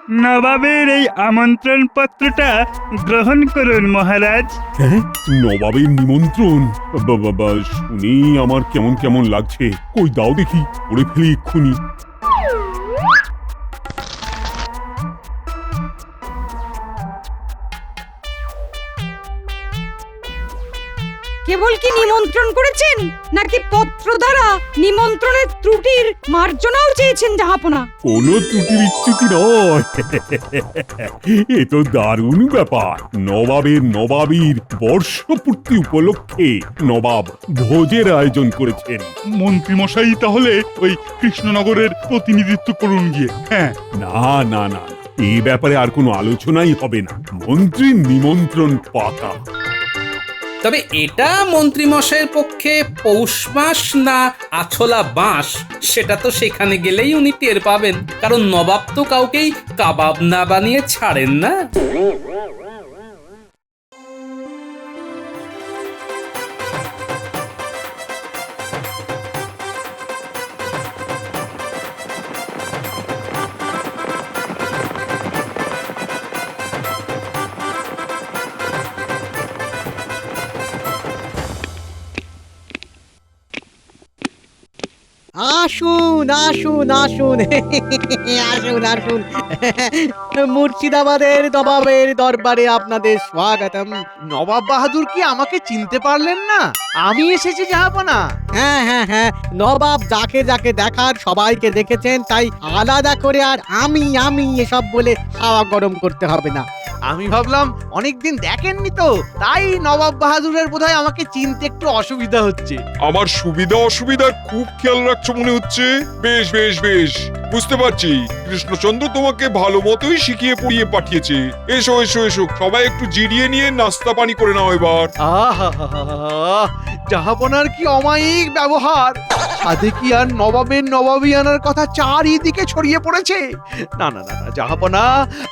নবাবের এই আমন্ত্রণ পত্রটা গ্রহণ করুন মহারাজ। হ্যাঁ, নবাবের নিমন্ত্রণ। বাবা, শুনেই আমার কেমন কেমন লাগছে। কই দাও দেখি, পড়ে ফেলি এক্ষুনি। কেবল কি নিমন্ত্রণ করেছেন নাকি পত্র দ্বারা নিমন্ত্রণের ত্রুটির মার্জনাও চেয়েছেন জাহাপনা? কোনো ত্রুটি বিচ্যুতি নয়। এ তো দারুণ ব্যাপার। নবাবীর বর্ষপূর্তি উপলক্ষে নবাব ভোজের আয়োজন করেছেন। মন্ত্রীমশাই তাহলে ওই কৃষ্ণনগরের প্রতিনিধিত্ব করুন গিয়ে। হ্যাঁ, না, এই ব্যাপারে আর কোনো আলোচনাই হবে না। মন্ত্রীর নিমন্ত্রণ পাকা। তবে এটা মন্ত্রীমশাইয়ের পক্ষে পৌষ মাস না আছলা বাঁশ সেটা তো সেখানে গেলেই উনি টের পাবেন, কারণ নবাব তো কাউকেই কাবাব না বানিয়ে ছাড়েন না। আসুন আসুন আসুন আসুন আসুন মুর্শিদাবাদের নবাবের দরবারে আপনাদের স্বাগতম। নবাব বাহাদুর কি আমাকে চিনতে পারলেন না? আমি এসেছি জাহাপনা। হ্যাঁ, নবাব যাকে যাকে দেখার সবাইকে দেখেছেন, তাই আলাদা করে আর আমি এসব বলে হাওয়া গরম করতে হবে না। আমি ভাবলাম অনেকদিন দেখেননি তো, তাই নবাব বাহাদুরের বোধহয় আমাকে চিনতে একটু অসুবিধা হচ্ছে। আমার সুবিধা অসুবিধার খুব খেয়াল রাখছো মনে হচ্ছে। বেশ বেশ বেশ, বুঝতে পারছি কৃষ্ণচন্দ্র তোমাকে ভালো মতোই শিখিয়ে পড়িয়ে পাঠিয়েছে। এসো এসো এসো, সবাই একটু জিরিয়ে নিয়ে নাস্তা পানি করে নাও এবার। আহা, জাহাপনার কি অমায়িক ব্যবহার! সাধে কি আর নবাবের নবাবিয়ানার কথা চারিদিকে ছড়িয়ে পড়েছে? না, জাহাপনা,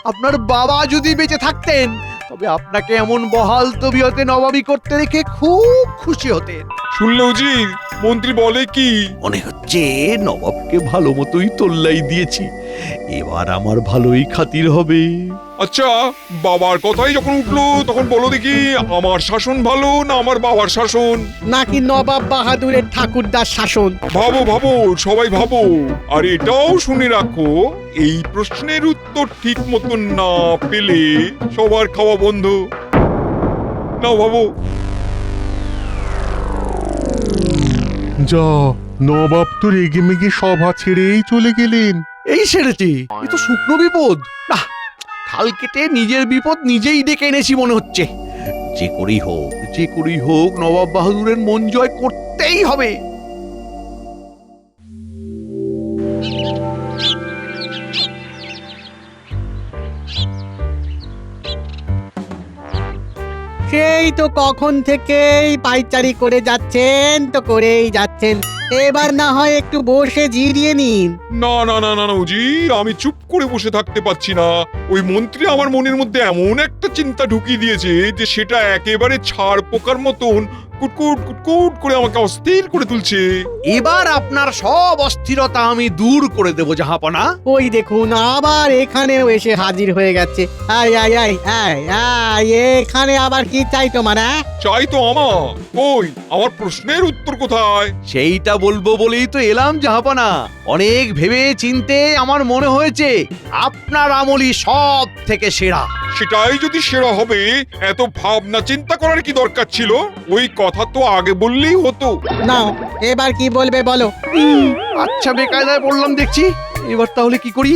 আপনার বাবা যদি বেঁচে থাকতেন তবে আপনাকে এমন বহাল তবিয়তে নবাবি করতে দেখে খুব খুশি হতেন। শুনলে উজির, মন্ত্রী বলে কি? মনে হচ্ছে নবাবকে ভালো মতোই তোল্লাই দিয়েছি, এবার আমার ভালোই খাতির হবে। আচ্ছা, বাবার কথাই যখন উঠলো তখন বলো দেখি, আমার শাসন ভালো না আমার বাবার শাসন? নাকি নবাব বাহাদুরের ঠাকুরদার শাসন? ভাবো সবাই ভাবো। আর এটাও শুনে রাখো, এই প্রশ্নের উত্তর ঠিক মতন না পেলে সবার খাওয়া বন্ধ। নাও ভাবো। যা, নবাব তো রেগে মেগে সভা ছেড়েই চলে গেলেন। এই ছেড়েছি, এ তো শুকনো বিপদ। না, খাল কেটে নিজের বিপদ নিজেই ডেকে এনেছি মনে হচ্ছে। যে করেই হোক নবাব বাহাদুরের মন জয় করতেই হবে। সেই তো কখন থেকেই পাইচারি করে যাচ্ছেন, তো করেই যাচ্ছেন। এবার না হয় একটু বসে জিরিয়ে নিন। না উজি, আমি চুপ করে বসে থাকতে পারছি না। ওই মন্ত্রী আমার মনের মধ্যে এমন একটা চিন্তা ঢুকিয়ে দিয়েছে যে সেটা একেবারে ছাড় পোকার মতন কুটকুট করে আমাকে অস্থির করে তুলছে। এবার আপনার সব অস্থিরতা আমি দূর করে দেব জাহাপনা। ওই দেখুন, আবার এখানেও এসে হাজির হয়ে গেছে। এখানে আবার কি চাই তোমার? চাই তো আমার প্রশ্নের উত্তর কোথায়? সেইটা বলবো বলেই তো এলাম জাহাপনা। অনেক ভেবে চিনতে আমার মনে হয়েছে আপনার আমলই সব থেকে সেরা। সেটাই যদি সেরা হবে, এত ভাবনা চিন্তা করার কি দরকার ছিল? ওই কথা তো আগে বললেই হতো। নাও, এবার কি বলবে বলো। আচ্ছা, বেকায়দায় বললাম দেখছি। এবার তাহলে কি করি?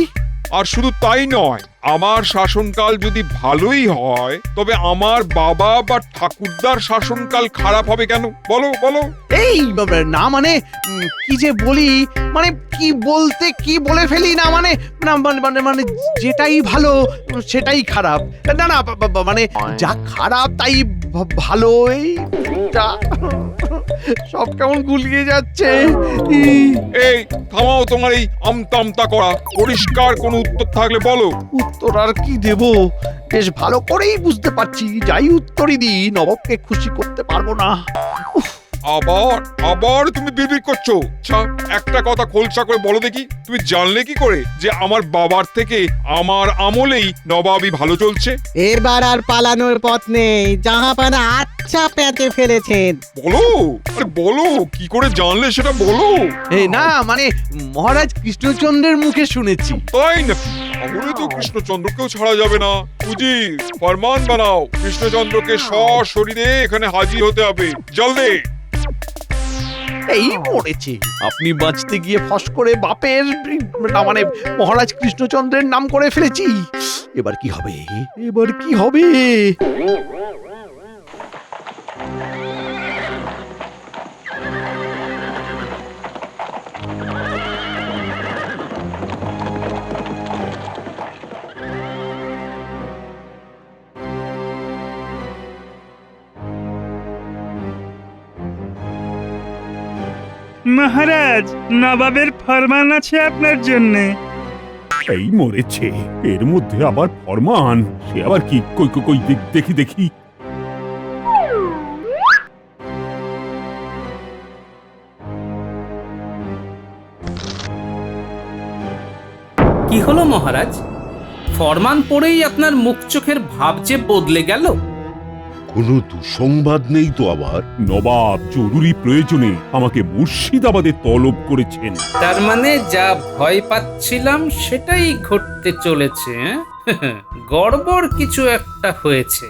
আর শুধু তাই নয়, আমার শাসনকাল যদি ভালোই হয় তবে আমার বাবা বা ঠাকুরদার শাসনকাল খারাপ হবে কেন? বলো। এই না মানে কি যে বলি, মানে কি বলতে কি বলে ফেলি না, মানে মানে যেটাই ভালো সেটাই খারাপ। না মানে যা খারাপ তাই ভালো। এইটা সব কেমন গুলিয়ে যাচ্ছে। এই থামাও তোমার এই আমতা করা। পরিষ্কার কোনো উত্তর থাকলে বলো। উত্তর আর কি দেব? বেশ ভালো করেই বুঝতে পারছি, যাই উত্তরই দিই নবাবকে খুশি করতে পারবো না। আবার আবার তুমি বিড়বিড় করছো। আচ্ছা, একটা কথা খোলসা করে বলো দেখি, তুমি জানলে কি করে যে আমার বাবার থেকে আমার আমলেই নবাবই ভালো চলছে? এবার আর পালানোর পথ নেই, জাহাপানা আচ্ছা প্যাঁচে ফেলেছেন। বলো, আরে বলো, কি করে জানলে সেটা বলো। এই না মানে মহারাজ কৃষ্ণচন্দ্রের মুখে শুনেছি। তাই না? তাহলে তো কৃষ্ণচন্দ্রকেও ছাড়া যাবে না। উজির, ফরমান বানাও, কৃষ্ণচন্দ্রকে সশরীরে এখানে হাজির হতে হবে, জলদি। এই মরেছে, আপনি বাঁচতে গিয়ে ফস করে বাপের না মানে মহারাজ কৃষ্ণচন্দ্রের নাম করে ফেলেছি। এবার কি হবে, এবার কি হবে? মহারাজ, নবাবের ফরমান আছে আপনার জন্যে। এই মরেছে, এর মধ্যে আবার ফরমান, সে আবার কি? কই কই কই, দেখি দেখি। কি হলো মহারাজ? ফরমান পড়েই আপনার মুখ চোখের ভাব যে বদলে গেল। কোনো দুঃসংবাদ নেই তো আবার? নবাব জরুরি প্রয়োজনে আমাকে মুর্শিদাবাদে তলব করেছেন। তার মানে যা ভয় পাচ্ছিলাম সেটাই ঘটতে চলেছে। গড়বড় কিছু একটা হয়েছে।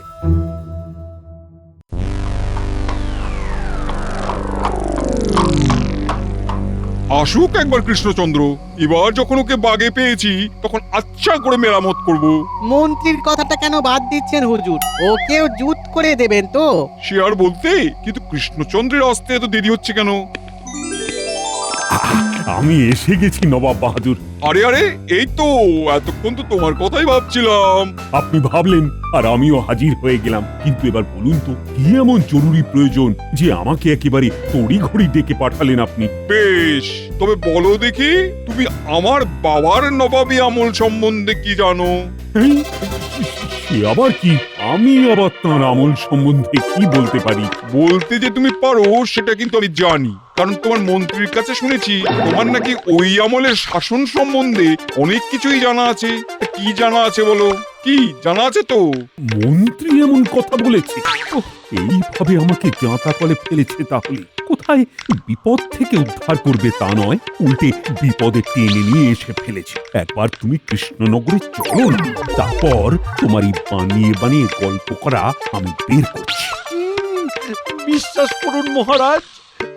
আসুক একবার কৃষ্ণচন্দ্র, এবার যখন ওকে বাগে পেয়েছি তখন আচ্ছা করে মেরামত করব। মন্ত্রীর কথাটা কেন বাদ দিচ্ছেন হুজুর? ওকেও জুত করে দেবেন তো? সে আর বলতে, কিন্তু কৃষ্ণচন্দ্রের আসতে এত দেরি হচ্ছে কেন? আমি এসে গেছি নবাব বাহাদুর। আরে আরে, এই তো এতক্ষণ তো তোমার কথাই ভাবছিলাম। আপনি ভাবলেন আর আমিও হাজির হয়ে গেলাম, কিন্তু এবার বলুন তো কি এমন জরুরি প্রয়োজন যে আমাকে একেবারে তড়িঘড়ি ডেকে পাঠালেন আপনি? বেশ, তবে বলো দেখি, তুমি আমার বাবার নবাবী আমল সম্বন্ধে কি জানো? এই, সে আবার কি? আমি আবার তাঁর আমল সম্বন্ধে কি বলতে পারি? বলতে যে তুমি পারো সেটা কিন্তু আমি জানি, কারণ তোমার মন্ত্রীর কাছে শুনেছি তোমার নাকি ওই আমলের শাসন সম্বন্ধে অনেক কিছুই জানা আছে। তা কি জানা আছে বলো? কি জানা আছে তো? মন্ত্রী এমন কথা বলেছে? ওহ, এইভাবে আমাকে জাঁতা কলে ফেলেছে, তাহলে কোথায় বিপদ থেকে উদ্ধার করবে তা নয়, উল্টে বিপদে টেনে নিয়ে এসে ফেলেছে। একবার তুমি কৃষ্ণনগরে চলো না, তারপর তোমার এই বানিয়ে বানিয়ে গল্প করা আমি বের করছি। বিশ্বাস করুন মহারাজ,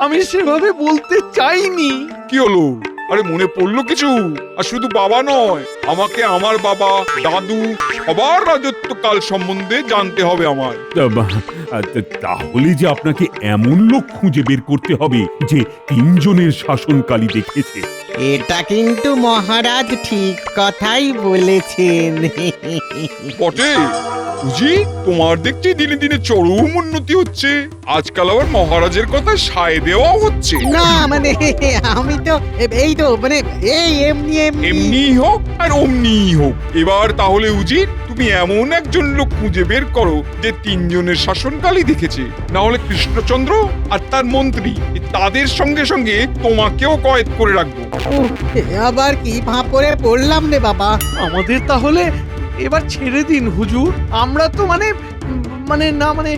আমি সেভাবে বলতে চাইনি। কি হলো? আরে মনে পড়লো কিছু? আর শুধু বাবা নয়, আমাকে আমার বাবা, দাদু, সবার রাজত্বকাল সম্বন্ধে জানতে হবে আমার। তাহলে যে আপনাকে এমন লোক খুঁজে বের করতে হবে যে তিনজনের শাসনকালী দেখেছে। এটা কিন্তু মহারাজ ঠিক কথাই বলেছেন। বটে বুঝি, তোমার দেখছি দিনে দিনে চরম উন্নতি হচ্ছে। আজকাল আবার মহারাজের কথা সায় দেওয়া হচ্ছে। না মানে আমি তো এই তো মানে এই এমনি এমনি এমনি হোক আর অমনি হোক, এবার তাহলে উজির তুমি এমন একজন লোক খুঁজে বের করো যে তিনজনের শাসনকালই দেখেছে, না হলে কৃষ্ণচন্দ্র আর তার মন্ত্রী তাদের সঙ্গে সঙ্গে তোমাকেও কয়েদ করে রাখবো। উহ, আবার কি ফাঁপড়ে পড়লাম রে বাবা। আমাদের তাহলে এবার ছেড়ে দিন হুজুর। আমরা তো মানে মানে না মানে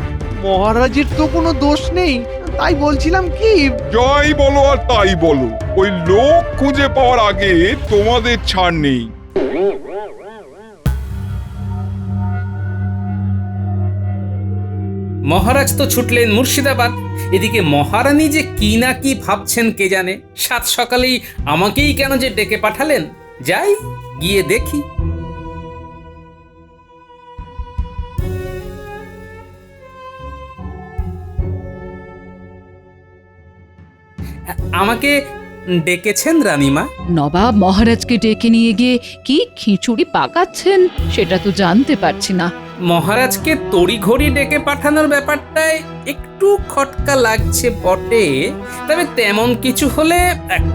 মহারাজের তো কোনো দোষ নেই, তাই বলছিলাম কি। যাই বলো আর তাই বলো, ওই লোক খুঁজে পাওয়ার আগে তোমাদের ছাড় নেই। মহারাজ তো ছুটলেন মুর্শিদাবাদ, এদিকে মহারানী যে কি না কি ভাবছেন কে জানে। সাত সকালেই আমাকেই কেন যে ডেকে পাঠালেন, যাই গিয়ে দেখি। আমাকে ডেকেছেন রানীমা? নবাব মহারাজকে ডেকে নিয়ে গিয়ে কি খিচুড়ি পাকাচ্ছেন সেটা তো জানতে পারছি না। মহারাজকে তড়িঘড়ি ডেকে পাঠানোর ব্যাপারটায় একটু খটকা লাগছে বটে, তবে তেমন কিছু হলে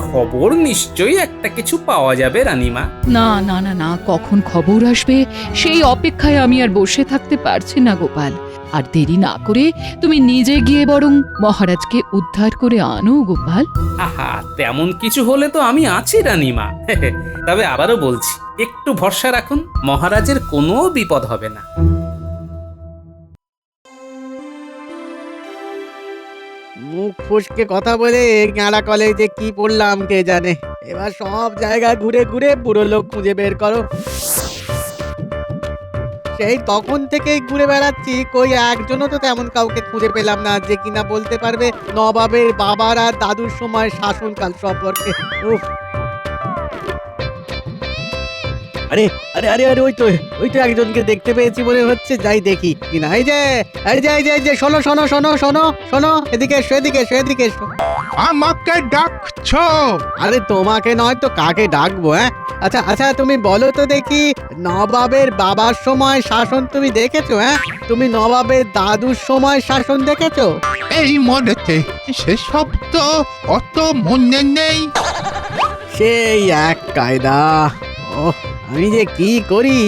খবর নিশ্চয়ই একটা কিছু পাওয়া যাবে রানীমা। না না না না, কখন খবর আসবে সেই অপেক্ষায় আমি আর বসে থাকতে পারছি না গোপাল। আর দেরি না করে তুমি নিজে গিয়ে বরং মহারাজকে উদ্ধার করে আনো গোপাল। আহা, তেমন কিছু হলে তো আমি আছি রানীমা। তবে আবারও বলছি, একটু ভরসা রাখুন, মহারাজের কোনো বিপদ হবে না। মুখ ফুসকে কথা বলে গাঁড়া কলেজে কি পড়লাম কে জানে। এবার সব জায়গা ঘুরে ঘুরে বুড়ো লোক খুঁজে বের করো। সেই তখন থেকেই ঘুরে বেড়াচ্ছি, কই একজনও তো তেমন কাউকে খুঁজে পেলাম না যে কিনা বলতে পারবে নবাবের বাবার আর দাদুর সময় শাসনকাল সম্পর্কে। উফ। আরে আরে আরে আরে ওই তো একজনকে দেখতে পেয়েছি মনে হচ্ছে, যাই দেখি কিনা। এই যে শোনো শোনো শোনো শোনো শোনো, এদিকে এসো, এদিকে এসো, এদিকে এসো। আমাকে ডাকছো? আরে তোমাকে নয় তো কাকে ডাকবো? হ্যাঁ, আচ্ছা আচ্ছা, তুমি বলো তো দেখি, নবাবের বাবার সময় শাসন তুমি দেখেছো? হ্যাঁ, তুমি নবাবের দাদুর সময় শাসন দেখেছো? এই মনেতে, সেসব তো অত মনে নেই। সেই এক কায়দা। ওহ, আমি যে কি করি,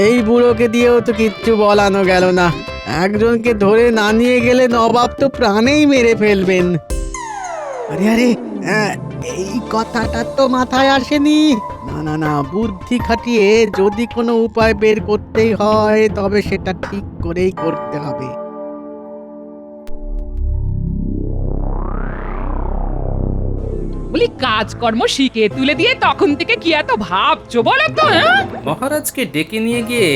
এই বুড়োকে দিয়েও তো কিচ্ছু বলানো গেল না। একজনকে ধরে না নিয়ে গেলে নবাব তো প্রাণেই মেরে ফেলবেন। আরে আরে, এই কথাটা তো মাথায় আসেনি। না না না, বুদ্ধি খাটিয়ে যদি কোনো উপায় বের করতেই হয় তবে সেটা ঠিক করেই করতে হবে। বলি কাজকর্ম শিখে তুলে দিয়ে তখন থেকে কি এত ভাবছো বলো তো? মহারাজকে ডেকে নিয়ে গিয়ে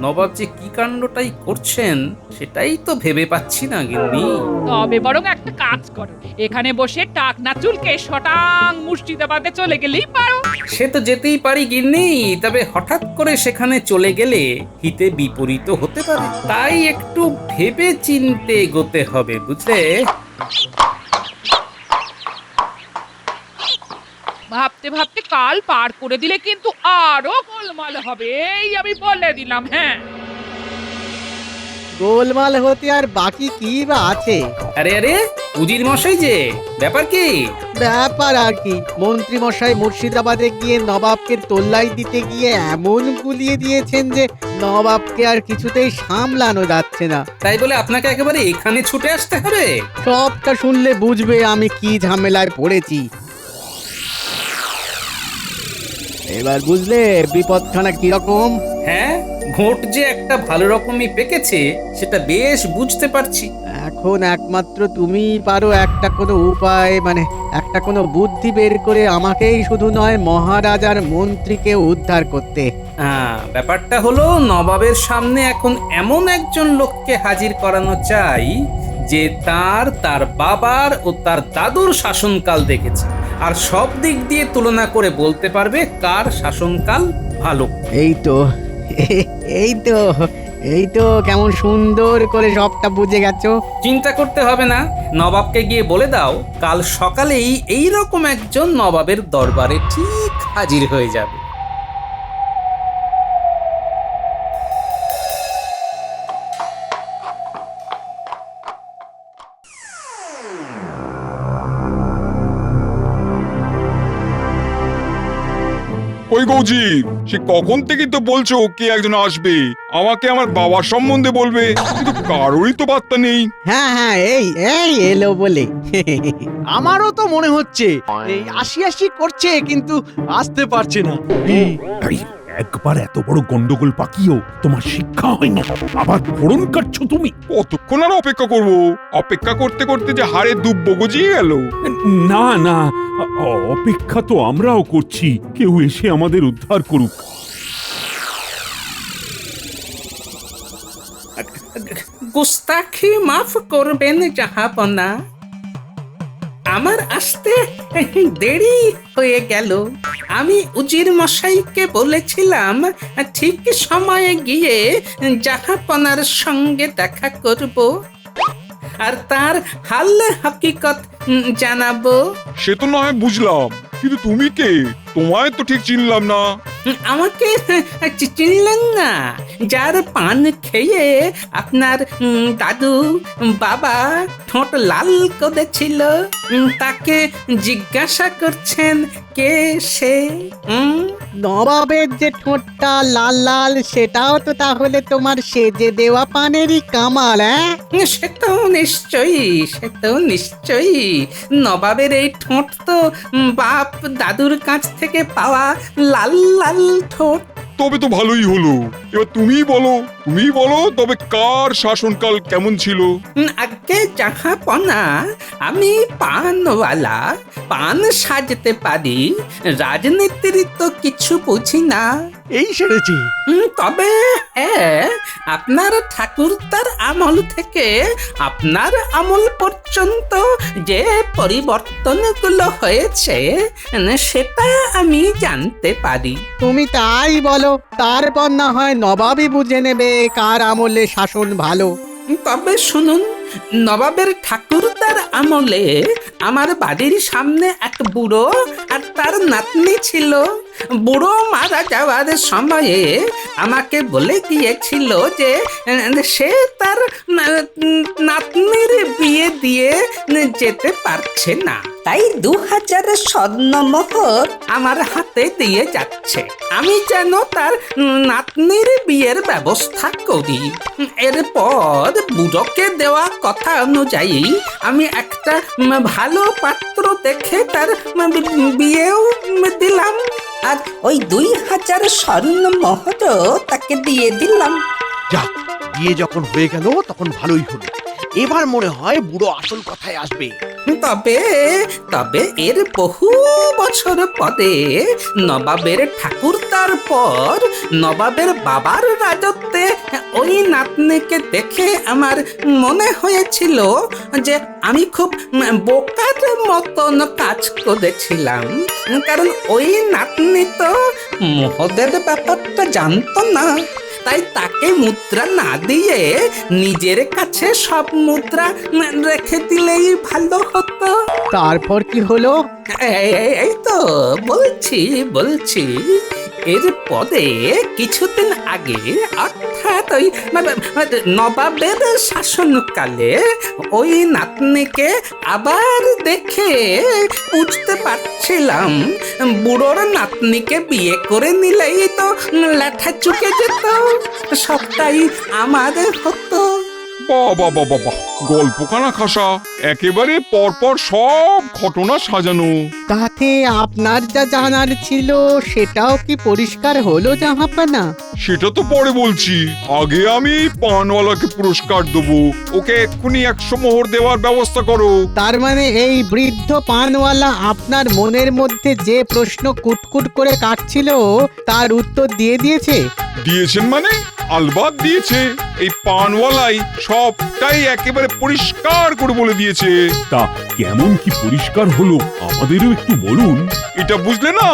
নবাব যে কি কাণ্ডটাই করছেন সেটাই তো ভেবে পাচ্ছি না গিন্নি। তবে বরং একটা কাজ করো, এখানে বসে টাকনা চুলকে শটাং মুর্শিদাবাদে চলে গেলেই পারো। সে তো যেতেই পারি গিন্নি, তবে হঠাৎ করে সেখানে চলে গেলে হিতে বিপরীত হতে পারে, তাই একটু ভেবে চিনতে এগোতে হবে, বুঝলে? ভাবতে ভাবতে কাল পার করে দিলে কিন্তু আরো গোলমাল হবে, এই আমি বলে দিলাম। হ্যাঁ, গোলমাল হতে আর বাকি কি বা আছে? আরে আরে, উজির মশাই যে, ব্যাপার কি? ব্যাপার আর কি, মন্ত্রী মশাই মুর্শিদাবাদে গিয়ে নবাবকে তোল্লাই দিতে গিয়ে এমন গুলিয়ে দিয়েছেন যে নবাবকে আর কিছুতেই সামলানো যাচ্ছে না। তাই বলে আপনাকে একেবারে এখানে ছুটে আসতে হবে? সবটা শুনলে বুঝবে আমি কি ঝামেলায় পড়েছি। এবার বুঝলে বিপদখানা কিরকম? হ্যাঁ, ঘোট যে একটা ভালো রকমই পেকেছে সেটা বেশ বুঝতে পারছি। এখন একমাত্র তুমিই পারো একটা কোনো উপায়, মানে একটা কোনো বুদ্ধি বের করে আমাকেই শুধু নয় মহারাজ আর মন্ত্রীকে উদ্ধার করতে। ব্যাপারটা হলো, নবাবের সামনে এখন এমন একজন লোককে হাজির করানো চাই যে তার বাবার ও তার দাদুর শাসনকাল দেখেছে, আর সব দিক দিয়ে তুলনা করে বলতে পারবে কার শাসনকাল ভালো। এই তো কেমন সুন্দর করে সবটা বুঝে গেছো। চিন্তা করতে হবে না, নবাবকে গিয়ে বলে দাও কাল সকালেই এই রকম একজন নবাবের দরবারে ঠিক হাজির হয়ে যাবে। ওই গৌজি, সে কখন থেকে তো বলছো কে একজন আসবে, আমাকে আমার বাবার সম্বন্ধে বলবে, কিন্তু কারোরই তো বার্তা নেই। হ্যাঁ হ্যাঁ, এই এলো বলে। আমারও তো মনে হচ্ছে এই আসি করছে কিন্তু আসতে পারছে না। আরে, একবার এত বড় গন্ডগোল পাকিও তোমার শিক্ষা হয়নি, আবার ফোড়ন কাটছো তুমি। কতক্ষণ আর অপেক্ষা করব? অপেক্ষা করতে করতে যে হাড়ে দুব্ব গজিয়ে গেল। না না, অপেক্ষা তো আমরাও করছি, কেউ এসে আমাদের উদ্ধার করুক। গুস্তাখি মাফ করবেন জাহাপনা, আমার আসতে দেরি হয়ে গেল। আমি উজির মশাইকে বলেছিলাম ঠিক সময়ে গিয়ে জাহাপনার সঙ্গে দেখা করব আর তার হাল হকিকত জানাবো। সে তো না হয় বুঝলাম, কিন্তু তুমি কে? তোমায় তো ঠিক চিনলাম না। আমাকে চিনলেন না? যার পান খেয়ে আপনার দাদু বাবা ঠোঁট লাল করেছিল, তাকে জিজ্ঞাসা করছেন কে সে? নবাবের যে ঠোঁটটা লাল লাল সেটাও তো তাহলে তোমার সেজে দেওয়া পানেরই কামাল, হ্যাঁ? সে তো নিশ্চয়ই নবাবের এই ঠোঁট তো বাপ দাদুর কাছ থেকে পাওয়া লাল লাল ঠোঁট। তবে তো ভালোই হলো। এবার তুমি বলো তবে কার শাসনকাল কেমন ছিল? আগে জাহাপনা, আমি পানওয়ালা, পান সাজতে পারি, রাজনীতির তো কিছু বুঝি না। এই সেরেছে। তবে হ্যাঁ, আপনার ঠাকুরদার আমল থেকে আপনার আমল পর্যন্ত যে পরিবর্তনগুলো হয়েছে সেটা আমি জানতে পারি। তুমি তাই বলো, তারপর না হয় নবাবই বুঝে নেবে কার আমলে শাসন ভালো। তবে শুনুন, নবাবের ঠাকুরদার আমলে আমার বাড়ির সামনে এক বুড়ো আর তার নাতনি ছিল। বুড়ো মারা যাওয়ার সময়ে আমাকে বলে গিয়েছিল যে সে তার নাতনির বিয়ে দিয়ে যেতে পারছে না, তাই 2000 স্বর্ণমোহর আমার হাতে দিয়ে যাচ্ছে। আমি যেন তার নাতনির বিয়ের ব্যবস্থা করি। এরপর বুড়োকে দেওয়া কথা অনুযায়ী আমি একটা ভালো পাত্র দেখে তার বিয়েও দিলাম, আর ওই 2000 স্বর্ণমোহরও তাকে দিয়ে দিলাম। যাক, বিয়ে যখন হয়ে গেল তখন ভালোই হলো। এবার মনে হয় বুড়ো আসল কথায় আসবে। তবে এর বহু বছর পরে নবাবের ঠাকুরদার পর নবাবের বাবার রাজত্বে ওই নাতনিকে দেখে আমার মনে হয়েছিল যে আমি খুব বোকার মতন কাজ করেছিলাম, কারণ ওই নাতনি তো মোহদের ব্যাপারটা জানতো না। তাই তাকে মুদ্রা না দিয়ে নিজের কাছে সব মুদ্রা রেখে দিলেই ভালো হতো। তারপর কি হলো? এই তো বলছি এরপরে কিছুদিন আগে, অর্থাৎ ওই নবাবের শাসনকালে ওই নাতনিকে আবার দেখে বুঝতে পারছিলাম বুড়োর নাতনিকে বিয়ে করে নিলেই তো লেঠা চুকে যেত, সবটাই আমাদের হতো। বাবা, গল্পখানা খাসা, একেবারে পরপর সব ঘটনা সাজানো। তাতে আপনার যা জানার ছিল সেটাও কি পরিষ্কার হলো জাহাপানা? সেটা তো পরে বলছি, আগে আমি পানওয়ালাকে পুরস্কার দেবো। ওকে এক্ষুনি 100 মোহর দেওয়ার ব্যবস্থা করো। তার মানে এই বৃদ্ধ পানওয়ালা আপনার মনের মধ্যে যে প্রশ্ন কুটকুট করে কাটছিল তার উত্তর দিয়ে দিয়েছেন মানে? আলবাত দিয়েছে। এই পানওয়ালাই সবটাই একেবারে পরিষ্কার করে বলে দিয়েছে। তা কেমন কি পরিষ্কার হলো আমাদেরও একটু বলুন। এটা বুঝলে না,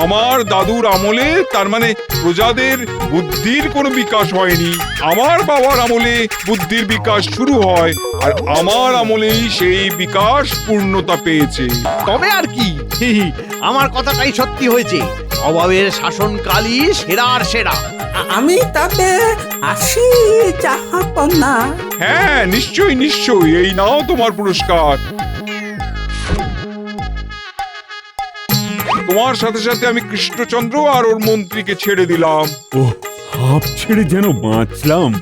আমার দাদুর আমলে, তার মানে প্রজাদের বুদ্ধির কোনো বিকাশ হয়নি। আমার বাবার আমলে বুদ্ধির বিকাশ শুরু হয়, আর আমার আমলেই সেই বিকাশ পূর্ণতা পেয়েছে। তবে আর কি, আমার কথাটাই সত্যি হয়েছে। নবাবের শাসনকালই সেরার সেরা। আমি তবে আসি জাহাপনা। হ্যাঁ, নিশ্চয়ই। এই নাও তোমার পুরস্কার। তোমার সাথে সাথে আমি কৃষ্ণচন্দ্র আর ওর মন্ত্রীকে ছেড়ে দিলাম। ও, হাঁপ ছেড়ে যেন বাঁচলাম।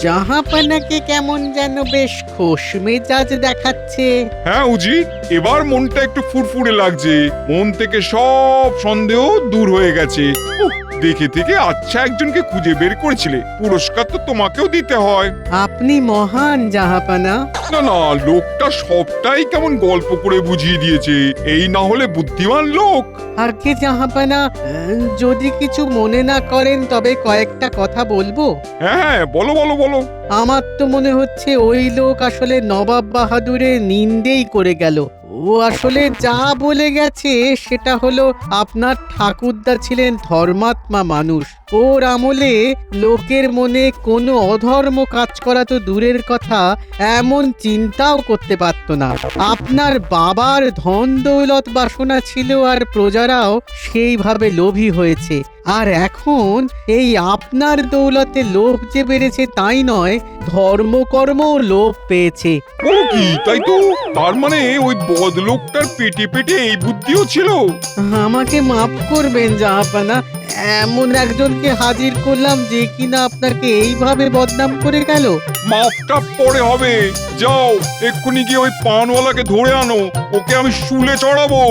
জাহাপানাকে কেমন যেন বেশ খোশ মেজাজ দেখাচ্ছে। হ্যাঁ উজির, এবার মনটা একটু ফুরফুরে লাগছে। মন থেকে সব সন্দেহ দূর হয়ে গেছে। দেখে থেকে আচ্ছা একজনকে খুঁজে বের করেছিলে, পুরস্কার তো তোমাকেও দিতে হয়। আপনি মহান জাহাপানা। না, লোকটা সবটাই কেমন গল্প করে বুঝিয়ে দিয়েছে। এই না হলে বুদ্ধিমান লোক। আগে জাহাপানা, যদি কিছু মনে না করেন তবে কয়েকটা কথা বলবো। হ্যাঁ, বলো। আমার তো মনে হচ্ছে ওই লোক আসলে নবাব বাহাদুরের নিন্দেই করে গেল। ও আসলে যা বলে গেছে সেটা হলো আপনার ঠাকুরদা ছিলেন ধর্মাত্মা মানুষ, ওর আমলে লোকের মনে কোনো অধর্ম কাজ করা তো দূরের কথা, এমন চিন্তাও করতে পারত না। আপনার বাবার ধন দৌলত বাসনা ছিল আর প্রজারাও সেইভাবে লোভী হয়েছে। আর এখন এই আপনার দৌলতে লোভ যে বেড়েছে তাই নয়, ধর্মকর্ম লোভ পেয়েছে। ও কি তাই তো? তার মানে ওই বদলোকটার পেটে পেটে এই বুদ্ধিও ছিল। আমাকে মাফ করবেন জাহাপানা, এমন একজনকে হাজির করলাম যে কিনা আপনাকে এইভাবে বদনাম করে গেল। মাপটা পরে হবে। যাও এক্ষুনি গিয়ে ওই পানওয়ালাকে ধরে আনো, ওকে আমি শুলে চড়াবো।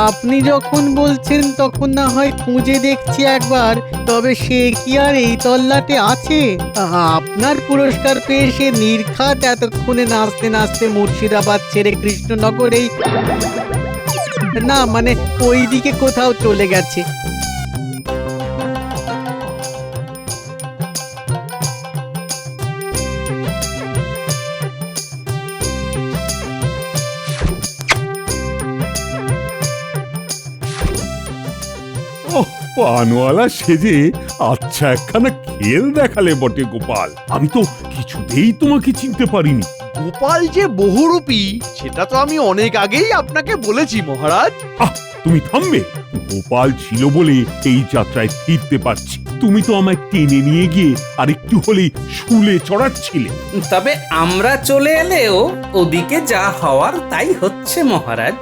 আপনি যখন বলছেন তখন না হয় খুঁজে দেখছি একবার, তবে সে কি আর এই তল্লাটে আছে? আপনার পুরস্কার পেয়ে সে নির্ঘাত এতক্ষণে নাচতে নাচতে মুর্শিদাবাদ ছেড়ে কৃষ্ণনগরেই, না মানে ওই দিকে কোথাও চলে গেছে। ওহ, পানওয়ালা সেজে আচ্ছা একখানা খেল দেখালে বটে গোপাল। আমি তো কিছুতেই তোমাকে চিনতে পারিনি। গোপাল যে বহুরূপী সেটা তো আমি অনেক আগেই আপনাকে বলেছি মহারাজ। তুমি থামবে? গোপাল ছিল বলে এই যাত্রায় ফিরতে পারছি। তুমি তো আমায় টেনে নিয়ে গিয়ে আর একটু হলেই শুলে চড়াচ্ছিলে। তবে আমরা চলে এলেও ওদিকে যা হওয়ার তাই হচ্ছে মহারাজ।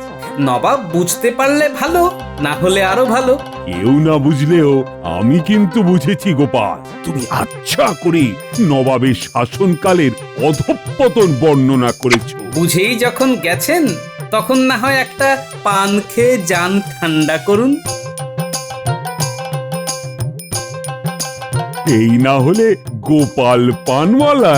নবাব বুঝতে পারলে ভালো, না হলে আরো ভালো। কেউ না বুঝলেও আমি কিন্তু বুঝেছি গোপাল। তুমি আচ্ছা করে নবাবের শাসনকালের অধঃপতন বর্ণনা করেছো। বুঝেই যখন গেছেন তখন না হয় একটা পান খেয়ে যান ঠান্ডা করুন। এই না হলে গোপাল পানওয়ালা।